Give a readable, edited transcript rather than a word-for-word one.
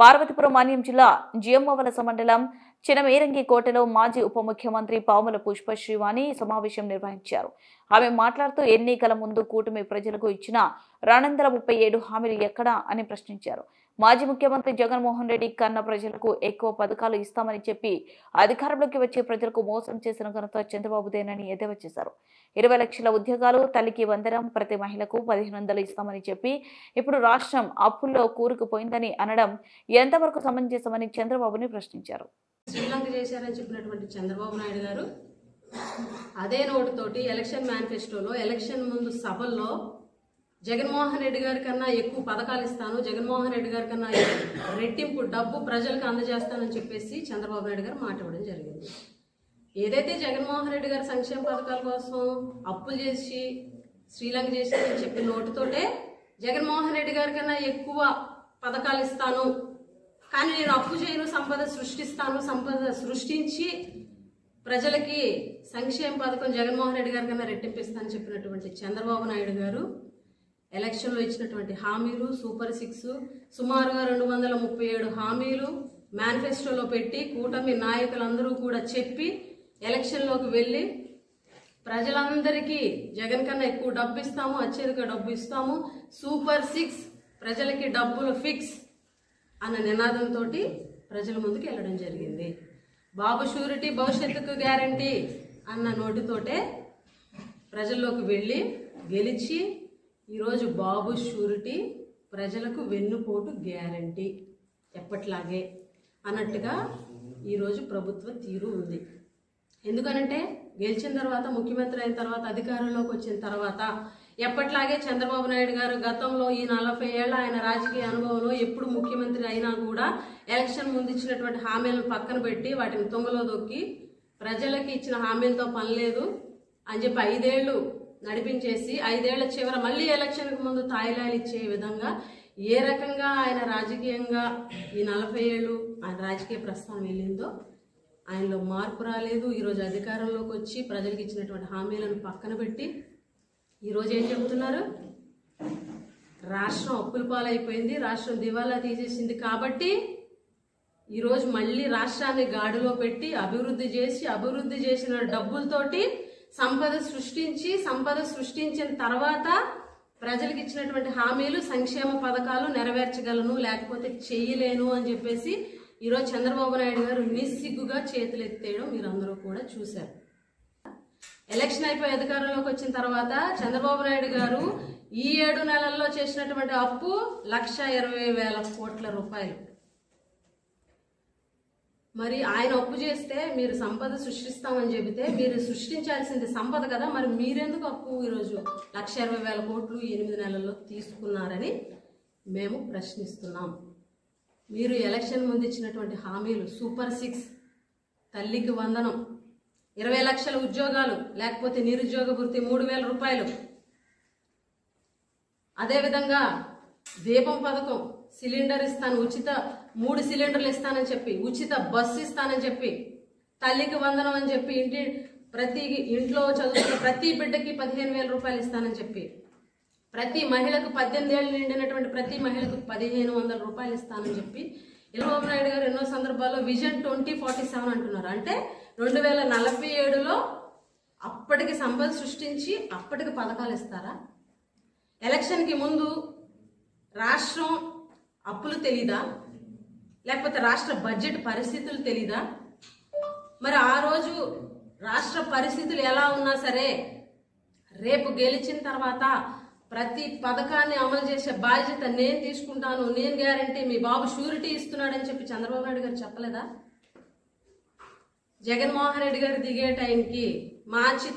పార్వతీపురం మాన్యం జిల్లా జియమ్మవలస మండలం చినమేరంగి కోటలో మాజీ ఉప ముఖ్యమంత్రి పాముల పుష్పశ్రీవాణి సమావేశం నిర్వహించారు. ఆమె మాట్లాడుతూ ఎన్నికల ముందు కూటమి ప్రజలకు ఇచ్చిన 237 హామీలు ఎక్కడా అని ప్రశ్నించారు. మాజీ ముఖ్యమంత్రి జగన్మోహన్ రెడ్డి కన్న ప్రజలకు ఎక్కువ పథకాలు ఇస్తామని చెప్పి అధికారంలోకి వచ్చే ప్రజలకు మోసం చేసిన ఘనత చంద్రబాబుదేనని ఎద్దేవా చేశారు. 20 లక్షల ఉద్యోగాలు, తల్లికి వందనం, ప్రతి మహిళకు 1500 ఇస్తామని చెప్పి ఇప్పుడు రాష్ట్రం అప్పుల్లో కూరుకుపోయిందని అనడం ఎంతవరకు సమంజసమని చంద్రబాబుని ప్రశ్నించారు. శ్రీలంక చేశారని చెప్పినటువంటి చంద్రబాబు నాయుడు గారు అదే నోటుతోటి ఎలక్షన్ మేనిఫెస్టోలో ఎలక్షన్ ముందు సభల్లో జగన్మోహన్ రెడ్డి గారి కన్నా ఎక్కువ పథకాలు ఇస్తాను, జగన్మోహన్ రెడ్డి గారి కన్నా రెట్టింపు డబ్బు ప్రజలకు అందజేస్తానని చెప్పేసి చంద్రబాబు నాయుడు గారు మాట ఇవ్వడం జరిగింది. ఏదైతే జగన్మోహన్ రెడ్డి గారి సంక్షేమ పథకాల కోసం అప్పులు చేసి శ్రీలంక చేశారని చెప్పిన నోటుతోటే జగన్మోహన్ రెడ్డి గారి కన్నా ఎక్కువ పథకాలు ఇస్తాను, కానీ నేను అప్పు చేయను, సంపద సృష్టిస్తాను, సంపద సృష్టించి ప్రజలకి సంక్షేమ పథకం జగన్మోహన్ రెడ్డి గారి కన్నా రెట్టింపిస్తానని చెప్పినటువంటి చంద్రబాబు నాయుడు గారు ఎలక్షన్లో ఇచ్చినటువంటి హామీలు సూపర్ 6 సుమారుగా 237 హామీలు మేనిఫెస్టోలో పెట్టి కూటమి నాయకులందరూ కూడా చెప్పి ఎలక్షన్లోకి వెళ్ళి ప్రజలందరికీ జగన్ కన్నా ఎక్కువ డబ్బు ఇస్తాము, అత్యధిక డబ్బు ఇస్తాము, సూపర్ 6 ప్రజలకి డబ్బులు ఫిక్స్ అన్న నినాదంతో ప్రజల ముందుకు వెళ్ళడం జరిగింది. బాబు షూరిటీ భవిష్యత్తుకు గ్యారంటీ అన్న నోటితోటే ప్రజల్లోకి వెళ్ళి గెలిచి ఈరోజు బాబు షూరిటీ ప్రజలకు వెన్నుపోటు గ్యారంటీ ఎప్పట్లాగే అన్నట్టుగా ఈరోజు ప్రభుత్వ తీరు ఉంది. ఎందుకనంటే గెలిచిన తర్వాత, ముఖ్యమంత్రి అయిన తర్వాత, అధికారంలోకి వచ్చిన తర్వాత ఎప్పట్లాగే చంద్రబాబు నాయుడు గారు గతంలో ఈ 40 ఏళ్ల ఆయన రాజకీయ అనుభవంలో ఎప్పుడు ముఖ్యమంత్రి అయినా కూడా ఎలక్షన్ ముందు ఇచ్చినటువంటి హామీలను పక్కన పెట్టి వాటిని తుంగలో దొక్కి ప్రజలకి ఇచ్చిన హామీలతో పని లేదు అని చెప్పి 5 ఏళ్లు నడిపించేసి 5 ఏళ్ల చివర మళ్ళీ ఎలక్షన్కి ముందు తాయిలాలు ఇచ్చే విధంగా ఏ రకంగా ఆయన రాజకీయంగా ఈ 40 ఏళ్ళు ఆయన రాజకీయ ప్రస్థానం వెళ్ళిందో ఆయనలో మార్పు రాలేదు. ఈరోజు అధికారంలోకి వచ్చి ప్రజలకు ఇచ్చినటువంటి హామీలను పక్కన పెట్టి ఈరోజు ఏం చెబుతున్నారు? రాష్ట్రం అప్పుల పాలైపోయింది, రాష్ట్రం దివాలా తీసేసింది కాబట్టి ఈరోజు మళ్ళీ రాష్ట్రాన్ని గాడిలో పెట్టి అభివృద్ధి చేసిన డబ్బులతోటి సంపద సృష్టించిన తర్వాత ప్రజలకు ఇచ్చినటువంటి హామీలు సంక్షేమ పథకాలు నెరవేర్చగలను లేకపోతే చెయ్యలేను అని చెప్పేసి ఈరోజు చంద్రబాబు నాయుడు గారు నిస్సిగ్గుగా చేతులు ఎత్తేయడం మీరు అందరూ కూడా చూశారు. ఎలక్షన్ అయిపోయి అధికారంలోకి వచ్చిన తర్వాత చంద్రబాబు నాయుడు గారు ఈ 7 నెలల్లో చేసినటువంటి అప్పు 1,20,000 కోట్ల రూపాయలు. మరి ఆయన అప్పు చేస్తే మీరు సంపద సృష్టిస్తామని చెబితే మీరు సృష్టించాల్సింది సంపద కదా, మరి మీరెందుకు అప్పు ఈరోజు 1,20,000 కోట్లు 8 నెలల్లో తీసుకున్నారని మేము ప్రశ్నిస్తున్నాం. మీరు ఎలక్షన్ ముందు ఇచ్చినటువంటి హామీలు సూపర్ 6, తల్లికి వందనం, 20 లక్షల ఉద్యోగాలు లేకపోతే నిరుద్యోగ భృతి 3,000 రూపాయలు, అదేవిధంగా దీపం పథకం, సిలిండర్ ఇస్తాను, ఉచిత 3 సిలిండర్లు ఇస్తానని చెప్పి, ఉచిత బస్సు ఇస్తానని చెప్పి, తల్లికి వందనం అని చెప్పి ప్రతి ఇంట్లో చదువుతున్న ప్రతి బిడ్డకి 15,000 రూపాయలు ఇస్తానని చెప్పి, ప్రతి మహిళకు 18 ఏళ్ళు నిండినటువంటి ప్రతి మహిళకు 1,500 రూపాయలు ఇస్తానని చెప్పి చంద్రబాబు నాయుడు గారు ఎన్నో సందర్భాల్లో విజన్ 2047 అంటున్నారు. అంటే 2047లో అప్పటికి సంపద సృష్టించి అప్పటికి పథకాలు ఇస్తారా? ఎలక్షన్కి ముందు రాష్ట్రం అప్పులు తెలీదా? లేకపోతే రాష్ట్ర బడ్జెట్ పరిస్థితులు తెలీదా? మరి ఆ రోజు రాష్ట్ర పరిస్థితులు ఎలా ఉన్నా సరే రేపు గెలిచిన తర్వాత ప్రతి పథకాన్ని అమలు చేసే బాధ్యత నేను తీసుకుంటాను, నేను గ్యారంటీ, మీ బాబు షూరిటీ ఇస్తున్నాడని చెప్పి చంద్రబాబు నాయుడు గారు చెప్పలేదా? జగన్మోహన్ రెడ్డి గారు దిగే టైంకి మార్చి